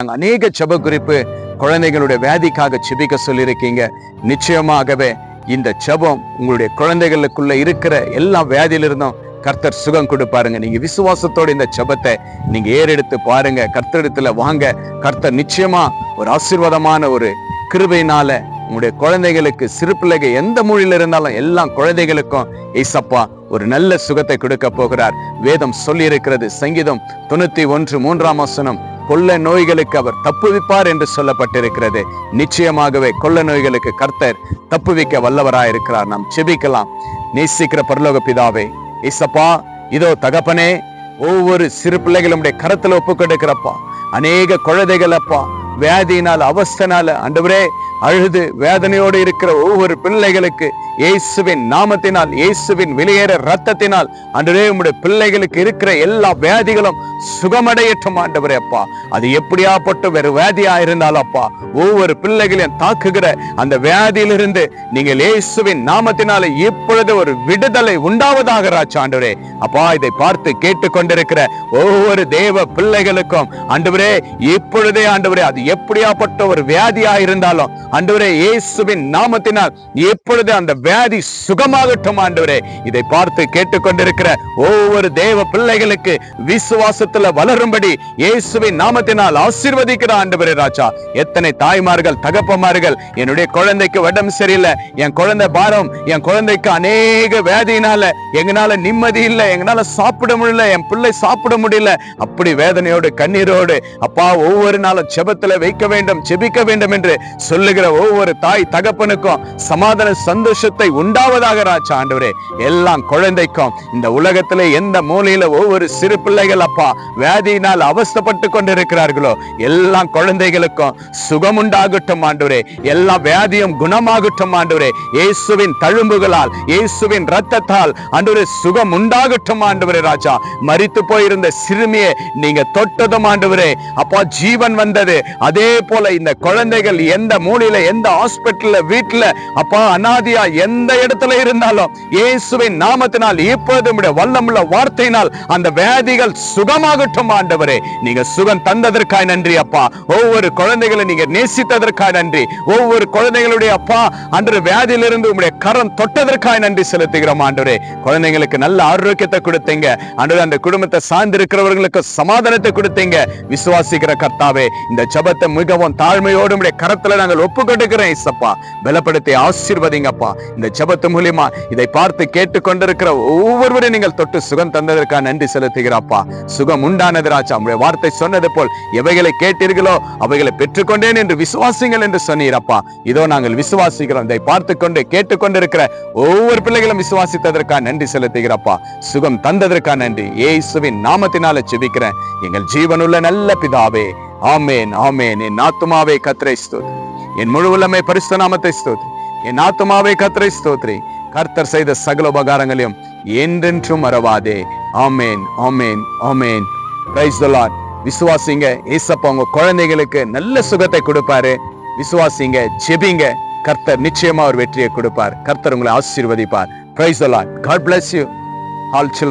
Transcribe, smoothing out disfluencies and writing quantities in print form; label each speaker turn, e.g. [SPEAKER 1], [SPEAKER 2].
[SPEAKER 1] அநேக ஜெப குறிப்பு குழந்தைகளுடைய வியாதிக்காக ஜெபிக்க சொல்லியிருக்கீங்க. நிச்சயமாகவே இந்த ஜெபம் உங்களுடைய குழந்தைகளுக்குள்ள இருக்கிற எல்லா வியாதியிலிருந்தும் கர்த்தர் சுகம் கொடுப்பாருங்க. நீங்க விசுவாசத்தோட இந்த ஜெபத்தை நீங்க ஏறெடுத்து பாருங்க. கர்த்தரிடத்துல வாங்க. கர்த்தர் நிச்சயமா ஒரு ஆசீர்வாதமான ஒரு கிருபையினால உங்களுடைய குழந்தைகளுக்கு, சிறு பிள்ளைகள் எந்த மொழியில இருந்தாலும் எல்லா குழந்தைகளுக்கும் ஏசப்பா ஒரு நல்ல சுகத்தை கொடுக்க போகிறார். வேதம் சொல்லி இருக்கிறது, சங்கீதம் 91:3 கொள்ள நோய்களுக்கு அவர் தப்புவிப்பார் என்று சொல்லப்பட்டிருக்கிறது. நிச்சயமாகவே கொள்ள நோய்களுக்கு கர்த்தர் தப்புவிக்க வல்லவராயிருக்கிறார். நாம் செபிக்கலாம். நேசிக்கிற பரலோக பிதாவே, ஏசப்பா, இதோ தகப்பனே, ஒவ்வொரு சிறு பிள்ளைகளுடைய கரத்துல ஒப்பு கொடுக்கிறப்பா. அநேக குழந்தைகள் அப்பா வியாதியினால், அவஸ்தனால ஆண்டவரே அழுது வேதனையோடு இருக்கிற ஒவ்வொரு பிள்ளைகளுக்கு இயேசுவின் நாமத்தினால், இயேசுவின் வெளியேற ரத்தத்தினால் ஆண்டவரே உம்முடைய பிள்ளைகளுக்கு இருக்கிற எல்லா வியாதிகளும் சுகமடையட்டும் ஆண்டவரே அப்பா. அது எப்படியாப்பட்ட வேறு வியாதியா இருந்தாலும் அப்பா, ஒவ்வொரு பிள்ளைகளையும் தாக்குகிற அந்த வியாதியிலிருந்து நீங்கள் இயேசுவின் நாமத்தினால இப்பொழுது ஒரு விடுதலை உண்டாவதாக ராஜா ஆண்டவரே அப்பா. இதை பார்த்து கேட்டுக்கொண்டிருக்கிற ஒவ்வொரு தேவ பிள்ளைகளுக்கும் ஆண்டவரே இப்பொழுதே ஆண்டவரே அது எப்படியாப்பட்ட ஒரு வியாதியா இருந்தாலும் ஆண்டவரே இயேசுவின் நாமத்தினால் இப்பொழுது அந்த வியாதி சுகமாகட்டும் ஆண்டவரே. இதை பார்த்து கேட்டுக்கொண்டிருக்கிற ஒவ்வொரு தேவ பிள்ளைகளுக்கு விசுவாசத்துல வளரும்படி இயேசுவின் நாமத்தினால் ஆசீர்வதிக்கிற ஆண்டவரே ராஜா. எத்தனை தாய்மார்கள், தகப்பமார்கள், என்னுடைய குழந்தைக்கு உடம்பு சரியில்லை, என் குழந்தை பாரம், என் குழந்தைக்கு அநேக வியாதியினால எங்களால நிம்மதி இல்லை, எங்களால சாப்பிட முடியல, என் பிள்ளை சாப்பிட முடியல, அப்படி வேதனையோடு கண்ணீரோடு அப்பா ஒவ்வொரு நாளும் ஜெபத்துல வைக்க வேண்டும், ஜெபிக்க வேண்டும் என்று சொல்லுகிற ஒவ்வொரு தாய் தகப்பனுக்கும் சமாதான சந்தோஷத்தை உண்டாவதாக ராஜா ஆண்டவரே. எல்லாம் குழந்தைக்கும் இந்த உலகத்திலே எந்த மூலையில ஒவ்வொரு சிறு பிள்ளைகள் அப்பா வியாதியினால் அவஸ்தைப்பட்டு கொண்டிருக்கிறார்களோ எல்லா குழந்தைகளுக்கும் சுகம் உண்டாகட்டும் ஆண்டவரே. எல்லா வியாதியும் குணமாகட்டும் ஆண்டவரே. இயேசுவின் தழும்புகளால், இயேசுவின் ரத்தத்தால் ஆண்டவரே சுகம் உண்டாகட்டும் ஆண்டவரே ராஜா. மரித்து போயிருந்த சிறுமியை நீங்க தொட்டதும் ஆண்டவரே அப்பா ஜீவன் வந்தது. அதே போல இந்த குழந்தைகள் எந்த மூலையில, எந்த ஹாஸ்பிட்டல்ல, வீட்டுல அப்பா அனாதியா எந்த இடத்துல இருந்தாலும் இயேசுவின் நாமத்தினால் இப்பொழுது உம்முடைய வல்லமுள்ள வார்த்தையினால் அந்த வியாதிகள் சுகமாகட்டும் ஆண்டவரே. நீங்க சுகம் தந்ததற்காய் நன்றி அப்பா. ஒவ்வொரு குழந்தைகளை நீங்க நேசித்ததற்காய் நன்றி. ஒவ்வொரு குழந்தைகளுடைய அப்பா அன்று வியாதியிலிருந்து உம்முடைய கரம் தொட்டதற்காய் நன்றி செலுத்துகிறோம் ஆண்டவரே. குழந்தைங்களுக்கு நல்ல ஆரோக்கியத்தை கொடுத்தீங்க ஆண்டவரே. அந்த குடும்பத்தை சார்ந்து இருக்கிறவர்களுக்கு சமாதானத்தை கொடுத்தீங்க. விசுவாசிக்கிற கர்த்தாவே, இந்த ஜெபத்தை மிகவும் தாழ்மையோடு உம்முடைய கரத்துல நாங்கள் ஒப்பு கொடுக்கிறோம் இயேசப்பா. பலப்படுத்தி ஆசீர்வதிங்கப்பா. இந்த ஜெபத்து மூலமா இதை பார்த்து கேட்டுக்கொண்டிருக்கிற ஒவ்வொருவரையும் நீங்கள் தொட்டு சுகம் தந்ததற்காக நன்றி செலுத்துகிறப்பா. சுகம் உண்டானது ராஜா. உங்களுடைய வார்த்தை சொன்னது போல் எவைகளை கேட்டீர்களோ அவைகளை பெற்றுக்கொண்டேன் என்று விசுவாசிங்கள் என்று சொன்னீரப்பா. இதோ நாங்கள் விசுவாசிக்கிறோம். இதை பார்த்து கொண்டு கேட்டுக்கொண்டிருக்கிற ஒவ்வொரு பிள்ளைகளும் விசுவாசித்ததற்காக நன்றி செலுத்துகிறப்பா. சுகம் தந்ததற்காக நன்றி. இயேசுவின் நாமத்தினால ஜெபிக்கிறேன் எங்கள் ஜீவனுள்ள நல்ல பிதாவே. ஆமேன், ஆமேன். என் ஆத்துமாவே கர்த்தரை ஸ்தோத்திரி, என் முழு உள்ளமே பரிசுத்த நாமத்தை ஸ்தோத்திரி. என் ஆத்துமாவே கர்த்தரை ஸ்தோத்திரி, கர்த்தர் செய்த சகல உபகாரங்களையும் என்றென்றும் மறவாதே. ஆமேன், ஆமேன், ஆமேன். Praise the Lord. விசுவாசிங்க. ஏசப்பா உங்க குழந்தைகளுக்கு நல்ல சுகத்தை கொடுப்பாரு. விசுவாசிங்க, ஜெபிங்க. கர்த்தர் நிச்சயமா ஒரு வெற்றியை கொடுப்பார். கர்த்தர் உங்களை ஆசீர்வதிப்பார். Price the Lord. God bless you all children.